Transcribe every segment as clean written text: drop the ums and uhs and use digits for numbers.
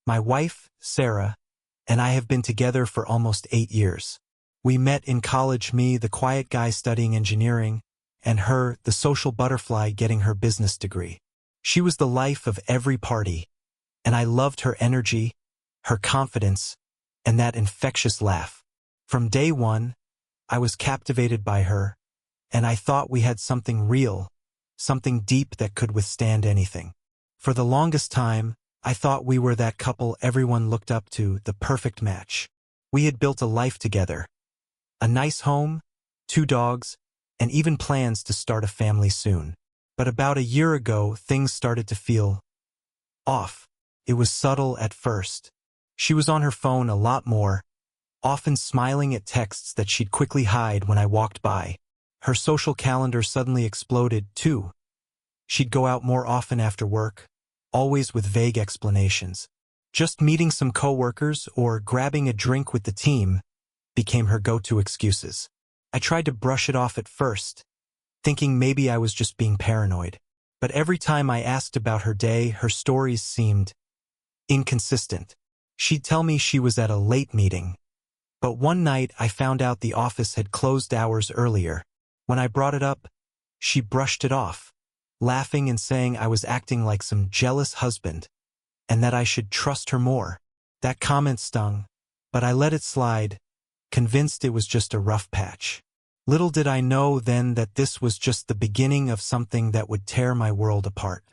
My wife, Sarah, and I have been together for almost 8 years. We met in college, me, the quiet guy studying engineering, and her, the social butterfly getting her business degree. She was the life of every party, and I loved her energy, her confidence, and that infectious laugh. From day one, I was captivated by her, and I thought we had something real, something deep that could withstand anything. For the longest time, I thought we were that couple everyone looked up to, the perfect match. We had built a life together, a nice home, 2 dogs, and even plans to start a family soon. But about a year ago, things started to feel off. It was subtle at first. She was on her phone a lot more, often smiling at texts that she'd quickly hide when I walked by. Her social calendar suddenly exploded, too. She'd go out more often after work, always with vague explanations. Just meeting some coworkers or grabbing a drink with the team became her go-to excuses. I tried to brush it off at first, thinking maybe I was just being paranoid. But every time I asked about her day, her stories seemed inconsistent. She'd tell me she was at a late meeting, but one night I found out the office had closed hours earlier. When I brought it up, she brushed it off, laughing and saying I was acting like some jealous husband, and that I should trust her more. That comment stung, but I let it slide, convinced it was just a rough patch. Little did I know then that this was just the beginning of something that would tear my world apart.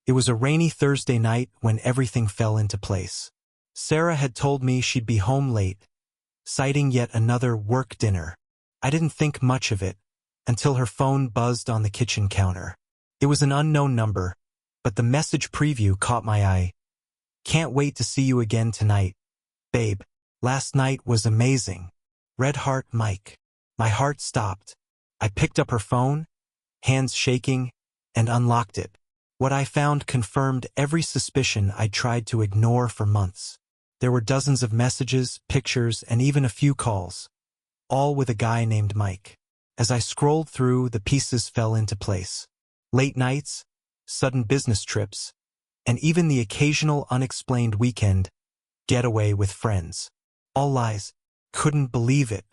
It was a rainy Thursday night when everything fell into place. Sarah had told me she'd be home late, citing yet another work dinner. I didn't think much of it until her phone buzzed on the kitchen counter. It was an unknown number, but the message preview caught my eye. "Can't wait to see you again tonight, babe. Last night was amazing. Red heart, Mike." My heart stopped. I picked up her phone, hands shaking, and unlocked it. What I found confirmed every suspicion I'd tried to ignore for months. There were dozens of messages, pictures, and even a few calls, all with a guy named Mike. As I scrolled through, the pieces fell into place. Late nights, sudden business trips, and even the occasional unexplained weekend getaway with friends. All lies. Couldn't believe it.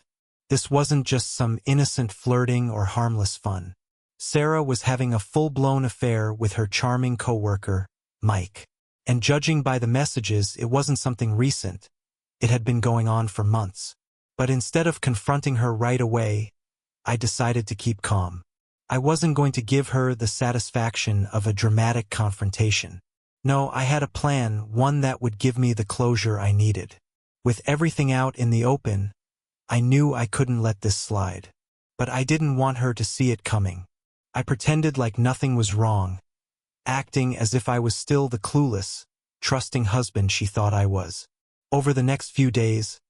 This wasn't just some innocent flirting or harmless fun. Sarah was having a full-blown affair with her charming coworker, Mike. And judging by the messages, it wasn't something recent. It had been going on for months. But instead of confronting her right away, I decided to keep calm. I wasn't going to give her the satisfaction of a dramatic confrontation. No, I had a plan, one that would give me the closure I needed. With everything out in the open, I knew I couldn't let this slide. But I didn't want her to see it coming. I pretended like nothing was wrong, acting as if I was still the clueless, trusting husband she thought I was. Over the next few days,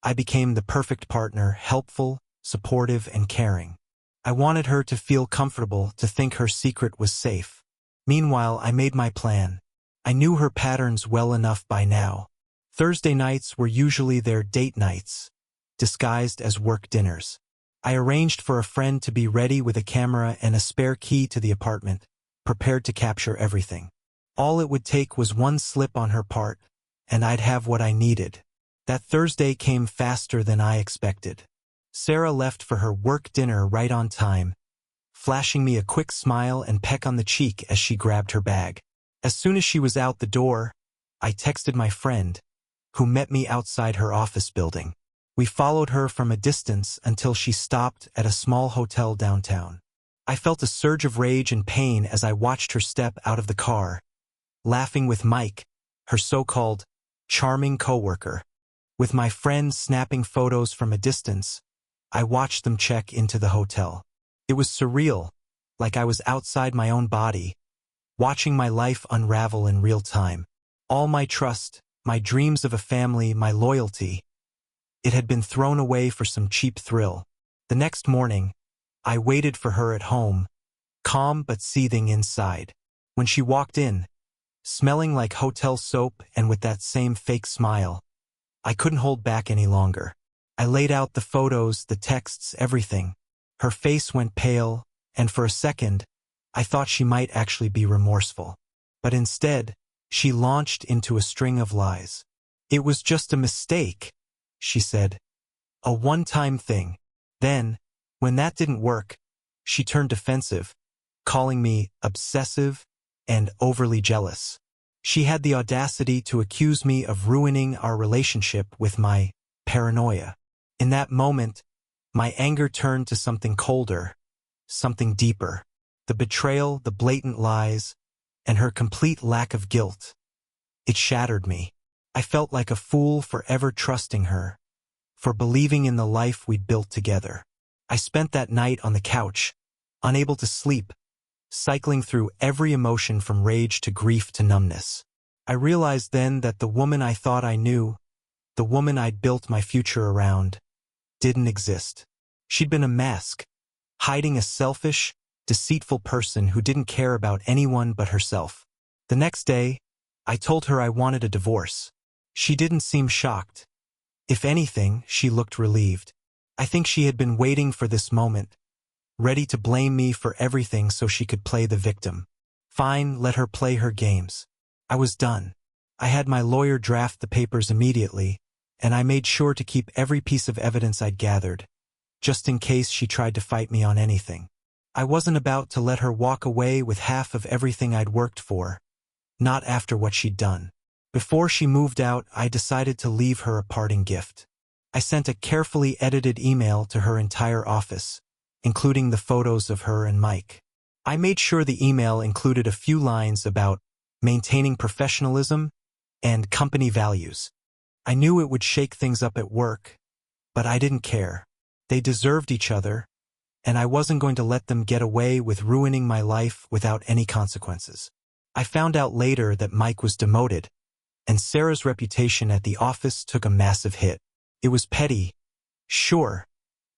I became the perfect partner, helpful, supportive, and caring. I wanted her to feel comfortable, to think her secret was safe. Meanwhile, I made my plan. I knew her patterns well enough by now. Thursday nights were usually their date nights, disguised as work dinners. I arranged for a friend to be ready with a camera and a spare key to the apartment, prepared to capture everything. All it would take was one slip on her part, and I'd have what I needed. That Thursday came faster than I expected. Sarah left for her work dinner right on time, flashing me a quick smile and peck on the cheek as she grabbed her bag. As soon as she was out the door, I texted my friend, who met me outside her office building. We followed her from a distance until she stopped at a small hotel downtown. I felt a surge of rage and pain as I watched her step out of the car, laughing with Mike, her so-called charming coworker. With my friend snapping photos from a distance, I watched them check into the hotel. It was surreal, like I was outside my own body, watching my life unravel in real time. All my trust, my dreams of a family, my loyalty, it had been thrown away for some cheap thrill. The next morning, I waited for her at home, calm but seething inside. When she walked in, smelling like hotel soap and with that same fake smile, I couldn't hold back any longer. I laid out the photos, the texts, everything. Her face went pale, and for a second, I thought she might actually be remorseful. But instead, She launched into a string of lies. It was just a mistake, she said. A one-time thing. Then, when that didn't work, she turned defensive, calling me obsessive and overly jealous. She had the audacity to accuse me of ruining our relationship with my paranoia. In that moment, my anger turned to something colder, something deeper. The betrayal, the blatant lies, and her complete lack of guilt. It shattered me. I felt like a fool for ever trusting her, for believing in the life we'd built together. I spent that night on the couch, unable to sleep, cycling through every emotion from rage to grief to numbness. I realized then that the woman I thought I knew, the woman I'd built my future around, didn't exist. She'd been a mask, hiding a selfish, deceitful person who didn't care about anyone but herself. The next day, I told her I wanted a divorce. She didn't seem shocked. If anything, she looked relieved. I think she had been waiting for this moment, ready to blame me for everything so she could play the victim. Fine, let her play her games. I was done. I had my lawyer draft the papers immediately, and I made sure to keep every piece of evidence I'd gathered, just in case she tried to fight me on anything. I wasn't about to let her walk away with half of everything I'd worked for, not after what she'd done. Before she moved out, I decided to leave her a parting gift. I sent a carefully edited email to her entire office, including the photos of her and Mike. I made sure the email included a few lines about maintaining professionalism and company values. I knew it would shake things up at work, but I didn't care. They deserved each other, and I wasn't going to let them get away with ruining my life without any consequences. I found out later that Mike was demoted, and Sarah's reputation at the office took a massive hit. It was petty, sure,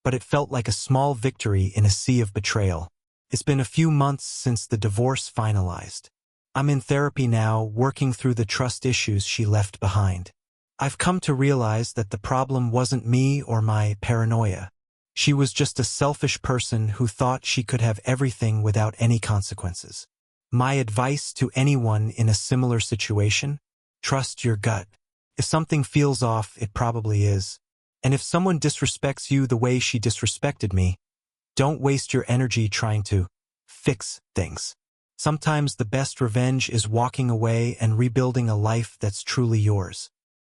but it felt like a small victory in a sea of betrayal. It's been a few months since the divorce finalized. I'm in therapy now, working through the trust issues she left behind. I've come to realize that the problem wasn't me or my paranoia. She was just a selfish person who thought she could have everything without any consequences. My advice to anyone in a similar situation? Trust your gut. If something feels off, it probably is. And if someone disrespects you the way she disrespected me, don't waste your energy trying to fix things. Sometimes the best revenge is walking away and rebuilding a life that's truly yours.